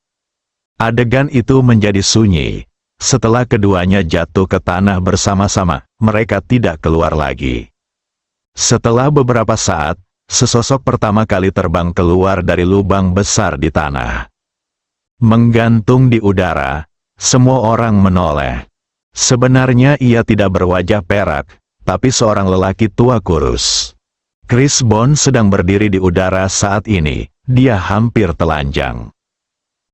Adegan itu menjadi sunyi. Setelah keduanya jatuh ke tanah bersama-sama, mereka tidak keluar lagi. Setelah beberapa saat, sesosok pertama kali terbang keluar dari lubang besar di tanah. Menggantung di udara, semua orang menoleh. Sebenarnya ia tidak berwajah perak, tapi seorang lelaki tua kurus. Chris Bond sedang berdiri di udara saat ini, dia hampir telanjang.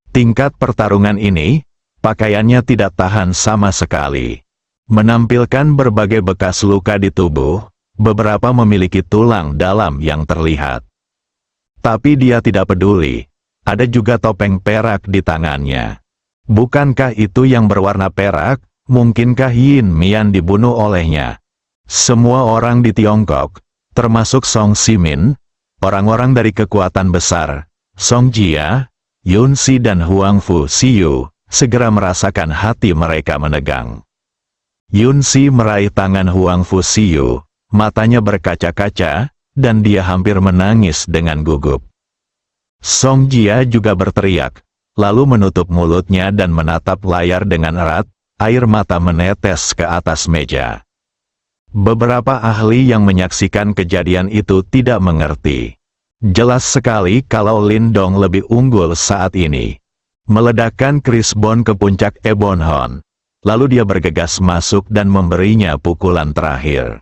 Tingkat pertarungan ini, pakaiannya tidak tahan sama sekali. Menampilkan berbagai bekas luka di tubuh, beberapa memiliki tulang dalam yang terlihat. Tapi dia tidak peduli, ada juga topeng perak di tangannya. Bukankah itu yang berwarna perak? Mungkinkah Yin Mian dibunuh olehnya? Semua orang di Tiongkok, termasuk Song Simin, orang-orang dari kekuatan besar, Song Jia, Yun Si dan Huang Fu Siyu, segera merasakan hati mereka menegang. Yun Si meraih tangan Huang Fu Siyu, matanya berkaca-kaca, dan dia hampir menangis dengan gugup. Song Jia juga berteriak, lalu menutup mulutnya dan menatap layar dengan erat, air mata menetes ke atas meja. Beberapa ahli yang menyaksikan kejadian itu tidak mengerti. Jelas sekali kalau Lin Dong lebih unggul saat ini. Meledakkan Chris Bond ke puncak Ebonhon. Lalu dia bergegas masuk dan memberinya pukulan terakhir.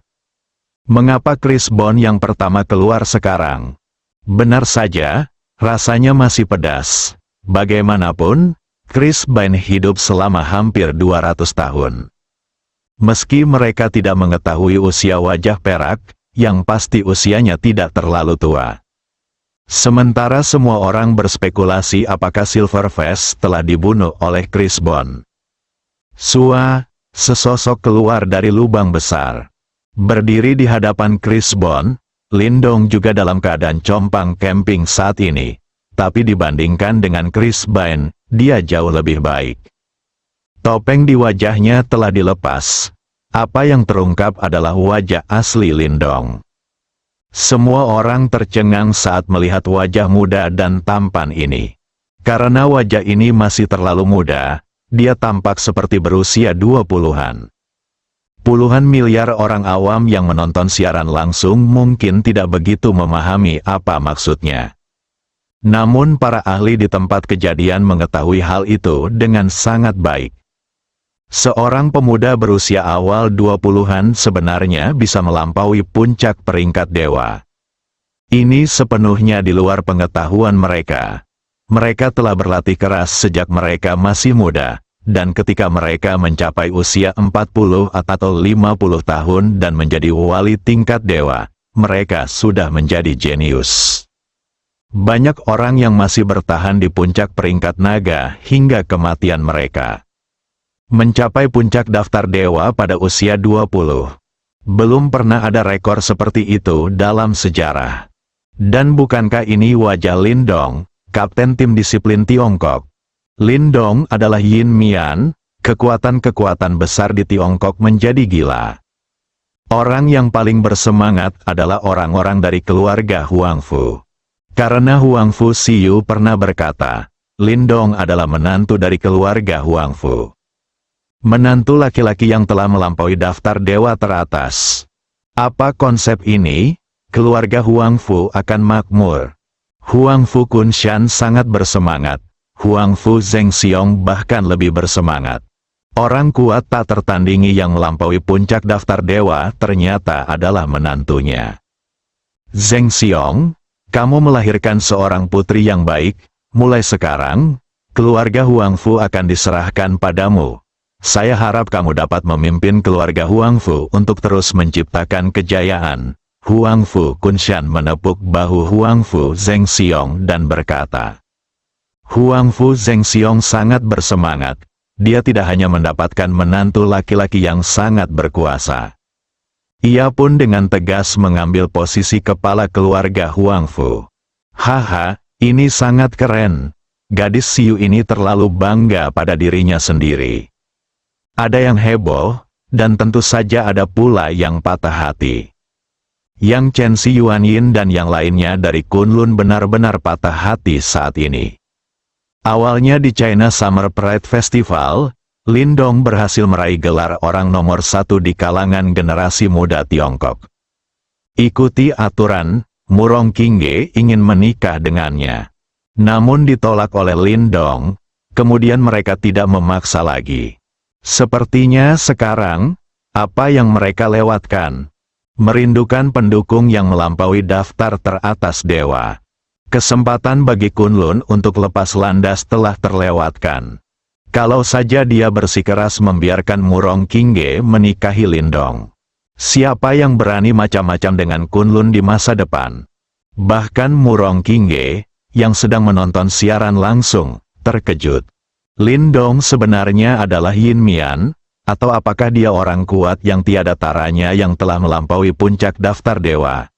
Mengapa Chris Bond yang pertama keluar sekarang? Benar saja, rasanya masih pedas. Bagaimanapun, Chris Bond hidup selama hampir 200 tahun. Meski mereka tidak mengetahui usia wajah perak, yang pasti usianya tidak terlalu tua. Sementara semua orang berspekulasi apakah Silverface telah dibunuh oleh Chris Bond. Sesosok keluar dari lubang besar. Berdiri di hadapan Chris Bond, Lin Dong juga dalam keadaan compang camping saat ini. Tapi dibandingkan dengan Chris Bond, dia jauh lebih baik. Topeng di wajahnya telah dilepas. Apa yang terungkap adalah wajah asli Lin Dong. Semua orang tercengang saat melihat wajah muda dan tampan ini. Karena wajah ini masih terlalu muda, dia tampak seperti berusia 20-an. Puluhan miliar orang awam yang menonton siaran langsung mungkin tidak begitu memahami apa maksudnya. Namun para ahli di tempat kejadian mengetahui hal itu dengan sangat baik. Seorang pemuda berusia awal 20-an sebenarnya bisa melampaui puncak peringkat dewa. Ini sepenuhnya di luar pengetahuan mereka. Mereka telah berlatih keras sejak mereka masih muda, dan ketika mereka mencapai usia 40 atau 50 tahun dan menjadi wali tingkat dewa, mereka sudah menjadi jenius. Banyak orang yang masih bertahan di puncak peringkat naga hingga kematian mereka. Mencapai puncak daftar dewa pada usia 20. Belum pernah ada rekor seperti itu dalam sejarah. Dan bukankah ini wajah Lin Dong, kapten tim disiplin Tiongkok? Lin Dong adalah Yin Mian, kekuatan-kekuatan besar di Tiongkok menjadi gila. Orang yang paling bersemangat adalah orang-orang dari keluarga Huang Fu. Karena Huang Fu Siyu pernah berkata, Lin Dong adalah menantu dari keluarga Huang Fu. Menantu laki-laki yang telah melampaui daftar dewa teratas. Apa konsep ini? Keluarga Huang Fu akan makmur. Huang Fu Kunshan sangat bersemangat. Huang Fu Zhengxiong bahkan lebih bersemangat. Orang kuat tak tertandingi yang melampaui puncak daftar dewa ternyata adalah menantunya. Zhengxiong, kamu melahirkan seorang putri yang baik. Mulai sekarang, keluarga Huang Fu akan diserahkan padamu. Saya harap kamu dapat memimpin keluarga Huang Fu untuk terus menciptakan kejayaan. Huang Fu Kunshan menepuk bahu Huang Fu Zhengxiong dan berkata. Huang Fu Zhengxiong sangat bersemangat. Dia tidak hanya mendapatkan menantu laki-laki yang sangat berkuasa. Ia pun dengan tegas mengambil posisi kepala keluarga Huang Fu. Haha, ini sangat keren. Gadis Siyu ini terlalu bangga pada dirinya sendiri. Ada yang heboh, dan tentu saja ada pula yang patah hati. Yang Chen Xiyuanyin dan yang lainnya dari Kunlun benar-benar patah hati saat ini. Awalnya di China Summer Pride Festival, Lindong berhasil meraih gelar orang nomor 1 di kalangan generasi muda Tiongkok. Ikuti aturan, Murong Qingge ingin menikah dengannya. Namun ditolak oleh Lindong, kemudian mereka tidak memaksa lagi. Sepertinya sekarang, apa yang mereka lewatkan? Merindukan pendukung yang melampaui daftar teratas dewa. Kesempatan bagi Kunlun untuk lepas landas telah terlewatkan. Kalau saja dia bersikeras membiarkan Murong Qingge menikahi Lindong. Siapa yang berani macam-macam dengan Kunlun di masa depan? Bahkan Murong Qingge, yang sedang menonton siaran langsung, terkejut. Lindong sebenarnya adalah Yin Mian, atau apakah dia orang kuat yang tiada taranya yang telah melampaui puncak daftar dewa?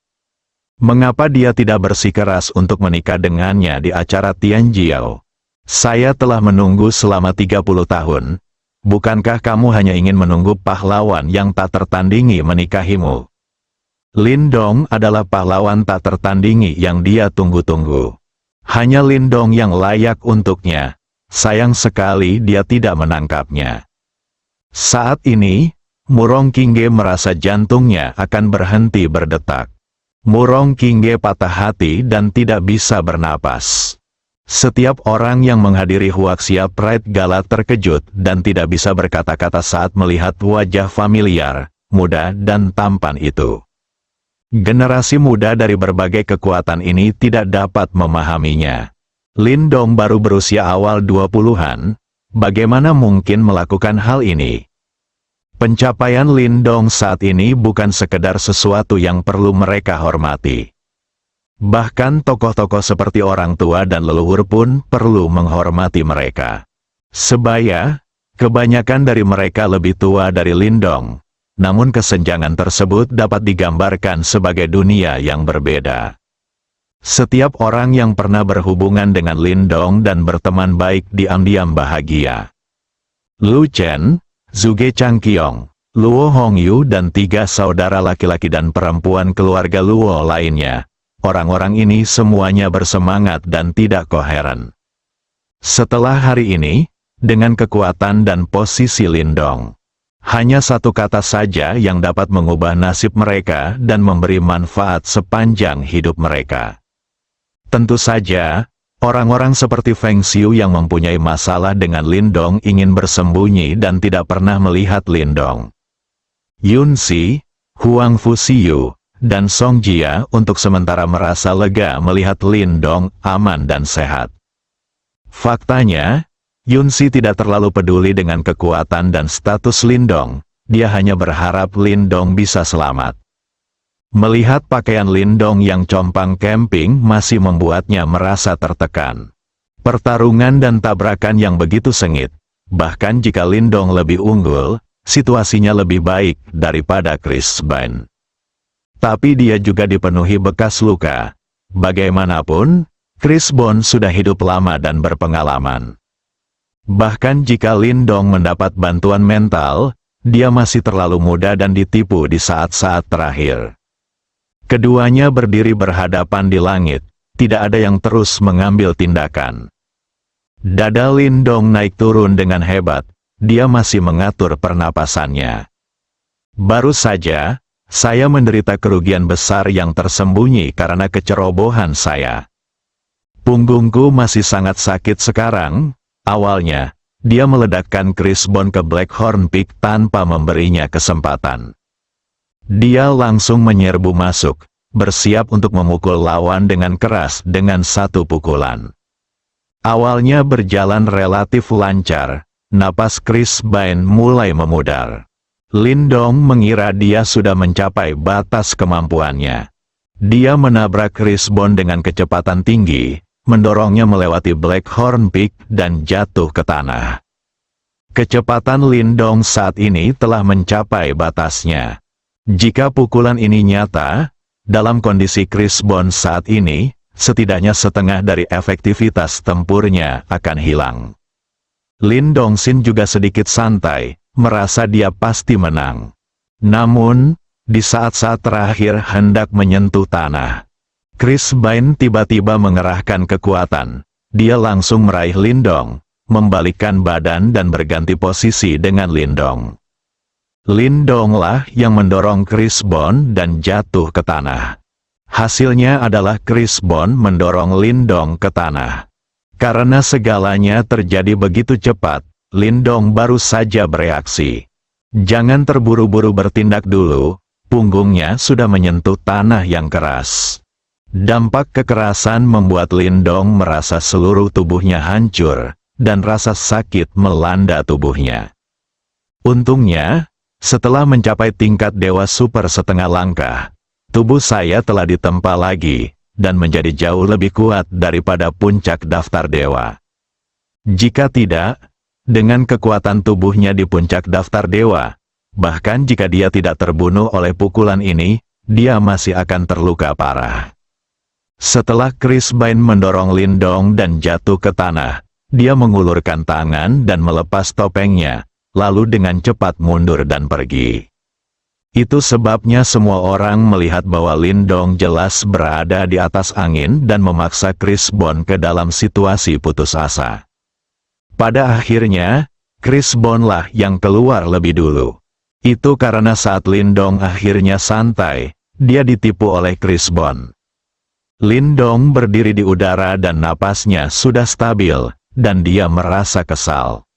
Mengapa dia tidak bersikeras untuk menikah dengannya di acara Tianjiao? Saya telah menunggu selama 30 tahun. Bukankah kamu hanya ingin menunggu pahlawan yang tak tertandingi menikahimu? Lindong adalah pahlawan tak tertandingi yang dia tunggu-tunggu. Hanya Lindong yang layak untuknya. Sayang sekali dia tidak menangkapnya. Saat ini, Murong Qingge merasa jantungnya akan berhenti berdetak. Murong Qingge patah hati dan tidak bisa bernapas. Setiap orang yang menghadiri Huaxia Pride Gala terkejut dan tidak bisa berkata-kata saat melihat wajah familiar, muda dan tampan itu. Generasi muda dari berbagai kekuatan ini tidak dapat memahaminya. Lindong baru berusia awal 20-an, bagaimana mungkin melakukan hal ini? Pencapaian Lindong saat ini bukan sekedar sesuatu yang perlu mereka hormati. Bahkan tokoh-tokoh seperti orang tua dan leluhur pun perlu menghormati mereka. Sebaya, kebanyakan dari mereka lebih tua dari Lindong. Namun kesenjangan tersebut dapat digambarkan sebagai dunia yang berbeda. Setiap orang yang pernah berhubungan dengan Lindong dan berteman baik diam-diam bahagia. Lu Chen, Zhuge Changqiong, Luo Hongyu dan 3 saudara laki-laki dan perempuan keluarga Luo lainnya. Orang-orang ini semuanya bersemangat dan tidak koheren. Setelah hari ini, dengan kekuatan dan posisi Lindong, hanya satu kata saja yang dapat mengubah nasib mereka dan memberi manfaat sepanjang hidup mereka. Tentu saja, orang-orang seperti Feng Xiu yang mempunyai masalah dengan Lindong ingin bersembunyi dan tidak pernah melihat Lindong. Yun Si, Huang Fuxiu, dan Song Jia untuk sementara merasa lega melihat Lindong aman dan sehat. Faktanya, Yun Si tidak terlalu peduli dengan kekuatan dan status Lindong, dia hanya berharap Lindong bisa selamat. Melihat pakaian Lindong yang compang camping masih membuatnya merasa tertekan. Pertarungan dan tabrakan yang begitu sengit, bahkan jika Lindong lebih unggul, situasinya lebih baik daripada Chris Bane. Tapi dia juga dipenuhi bekas luka. Bagaimanapun, Chris Bane sudah hidup lama dan berpengalaman. Bahkan jika Lindong mendapat bantuan mental, dia masih terlalu muda dan ditipu di saat-saat terakhir. Keduanya berdiri berhadapan di langit, tidak ada yang terus mengambil tindakan. Dada Lindong naik turun dengan hebat, dia masih mengatur pernapasannya. Baru saja, saya menderita kerugian besar yang tersembunyi karena kecerobohan saya. Punggungku masih sangat sakit sekarang. Awalnya, dia meledakkan Chris Bane ke Blackhorn Peak tanpa memberinya kesempatan. Dia langsung menyerbu masuk, bersiap untuk memukul lawan dengan keras dengan satu pukulan. Awalnya berjalan relatif lancar, napas Chris Bane mulai memudar. Lindong mengira dia sudah mencapai batas kemampuannya. Dia menabrak Chris Bane dengan kecepatan tinggi, mendorongnya melewati Blackhorn Peak dan jatuh ke tanah. Kecepatan Lindong saat ini telah mencapai batasnya. Jika pukulan ini nyata, dalam kondisi Chris Bane saat ini, setidaknya setengah dari efektivitas tempurnya akan hilang. Lindong Xin juga sedikit santai, merasa dia pasti menang. Namun, di saat-saat terakhir hendak menyentuh tanah, Chris Bane tiba-tiba mengerahkan kekuatan. dia langsung meraih Lindong, membalikkan badan dan berganti posisi dengan Lindong. Lindonglah yang mendorong Chris Bond dan jatuh ke tanah. Hasilnya adalah Chris Bond mendorong Lindong ke tanah. Karena segalanya terjadi begitu cepat, Lindong baru saja bereaksi. Jangan terburu-buru bertindak dulu, punggungnya sudah menyentuh tanah yang keras. Dampak kekerasan membuat Lindong merasa seluruh tubuhnya hancur, dan rasa sakit melanda tubuhnya. Untungnya, setelah mencapai tingkat Dewa Super setengah langkah, tubuh saya telah ditempa lagi, dan menjadi jauh lebih kuat daripada puncak daftar dewa. Jika tidak, dengan kekuatan tubuhnya di puncak daftar dewa, bahkan jika dia tidak terbunuh oleh pukulan ini, dia masih akan terluka parah. Setelah Chris Bane mendorong Lindong dan jatuh ke tanah, dia mengulurkan tangan dan melepas topengnya, lalu dengan cepat mundur dan pergi. Itu sebabnya semua orang melihat bahwa Lindong jelas berada di atas angin dan memaksa Chris Bond ke dalam situasi putus asa. Pada akhirnya, Chris Bond lah yang keluar lebih dulu. Itu karena saat Lindong akhirnya santai, dia ditipu oleh Chris Bond. Lindong berdiri di udara dan napasnya sudah stabil, dan dia merasa kesal.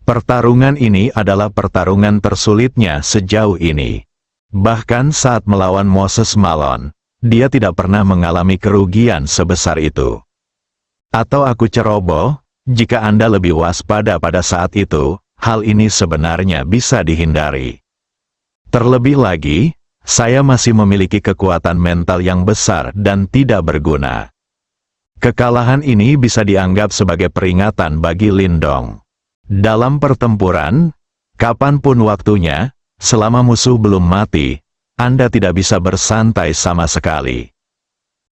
Pertarungan ini adalah pertarungan tersulitnya sejauh ini. Bahkan saat melawan Moses Malone, dia tidak pernah mengalami kerugian sebesar itu. Atau aku ceroboh, jika Anda lebih waspada pada saat itu, hal ini sebenarnya bisa dihindari. Terlebih lagi, saya masih memiliki kekuatan mental yang besar dan tidak berguna. Kekalahan ini bisa dianggap sebagai peringatan bagi Lindong. Dalam pertempuran, kapanpun waktunya, selama musuh belum mati, Anda tidak bisa bersantai sama sekali.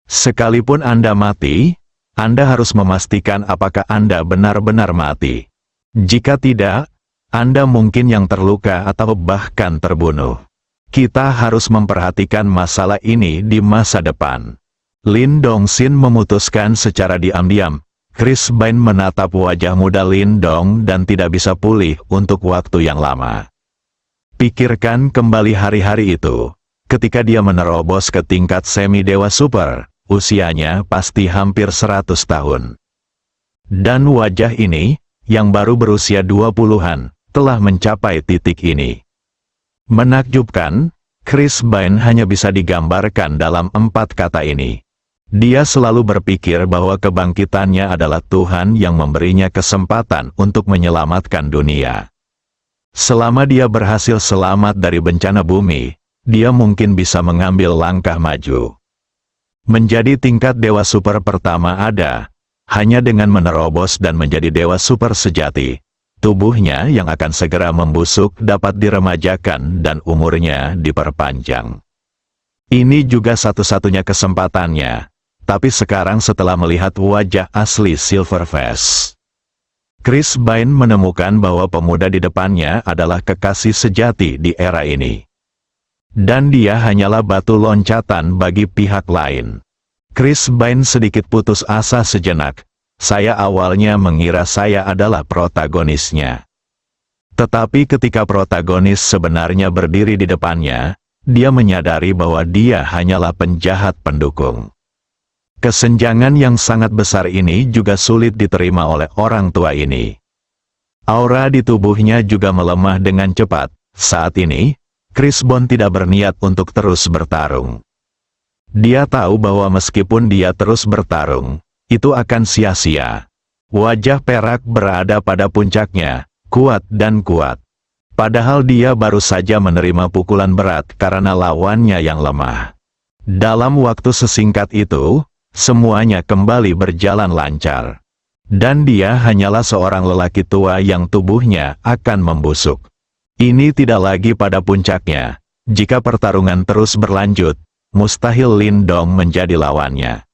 Sekalipun Anda mati, Anda harus memastikan apakah Anda benar-benar mati. Jika tidak, Anda mungkin yang terluka atau bahkan terbunuh. Kita harus memperhatikan masalah ini di masa depan. Lindong Sin memutuskan secara diam-diam. Chris Bane menatap wajah muda Lindong dan tidak bisa pulih untuk waktu yang lama. Pikirkan kembali hari-hari itu, ketika dia menerobos ke tingkat semi-dewa super, usianya pasti hampir 100 tahun. Dan wajah ini, yang baru berusia 20-an, telah mencapai titik ini. Menakjubkan, Chris Bane hanya bisa digambarkan dalam 4 kata ini. Dia selalu berpikir bahwa kebangkitannya adalah Tuhan yang memberinya kesempatan untuk menyelamatkan dunia. Selama dia berhasil selamat dari bencana bumi, dia mungkin bisa mengambil langkah maju. Menjadi tingkat Dewa Super pertama ada, hanya dengan menerobos dan menjadi Dewa Super sejati. Tubuhnya yang akan segera membusuk dapat diremajakan dan umurnya diperpanjang. Ini juga satu-satunya kesempatannya. Tapi sekarang setelah melihat wajah asli Silverface, Chris Bane menemukan bahwa pemuda di depannya adalah kekasih sejati di era ini. Dan dia hanyalah batu loncatan bagi pihak lain. Chris Bane sedikit putus asa sejenak. Saya awalnya mengira saya adalah protagonisnya. Tetapi ketika protagonis sebenarnya berdiri di depannya, dia menyadari bahwa dia hanyalah penjahat pendukung. Kesenjangan yang sangat besar ini juga sulit diterima oleh orang tua ini. Aura di tubuhnya juga melemah dengan cepat. Saat ini, Chris Bond tidak berniat untuk terus bertarung. Dia tahu bahwa meskipun dia terus bertarung, itu akan sia-sia. Wajah perak berada pada puncaknya, kuat dan kuat. Padahal dia baru saja menerima pukulan berat karena lawannya yang lemah. Dalam waktu sesingkat itu, semuanya kembali berjalan lancar. Dan dia hanyalah seorang lelaki tua yang tubuhnya akan membusuk. Ini tidak lagi pada puncaknya. Jika pertarungan terus berlanjut, mustahil Lindong menjadi lawannya.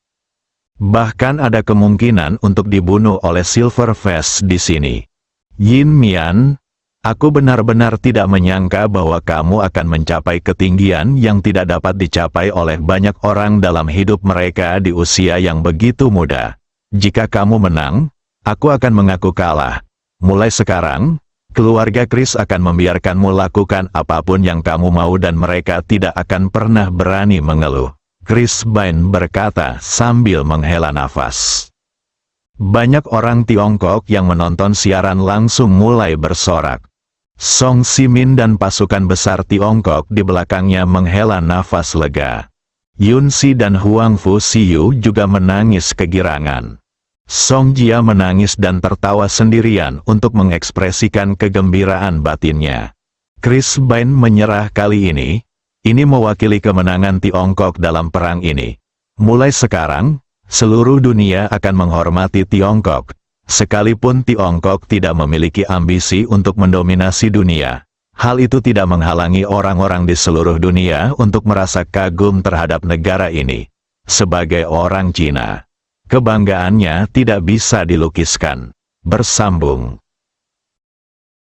Bahkan ada kemungkinan untuk dibunuh oleh Silverface di sini. Yin Mian, aku benar-benar tidak menyangka bahwa kamu akan mencapai ketinggian yang tidak dapat dicapai oleh banyak orang dalam hidup mereka di usia yang begitu muda. Jika kamu menang, aku akan mengaku kalah. Mulai sekarang, keluarga Chris akan membiarkanmu lakukan apapun yang kamu mau dan mereka tidak akan pernah berani mengeluh. Chris Bain berkata sambil menghela nafas. Banyak orang Tiongkok yang menonton siaran langsung mulai bersorak. Song Simin dan pasukan besar Tiongkok di belakangnya menghela nafas lega. Yun Si dan Huang Fu Siyu juga menangis kegirangan. Song Jia menangis dan tertawa sendirian untuk mengekspresikan kegembiraan batinnya. Chris Bain menyerah kali ini mewakili kemenangan Tiongkok dalam perang ini. Mulai sekarang, seluruh dunia akan menghormati Tiongkok. Sekalipun Tiongkok tidak memiliki ambisi untuk mendominasi dunia, hal itu tidak menghalangi orang-orang di seluruh dunia untuk merasa kagum terhadap negara ini. Sebagai orang Cina, kebanggaannya tidak bisa dilukiskan. Bersambung.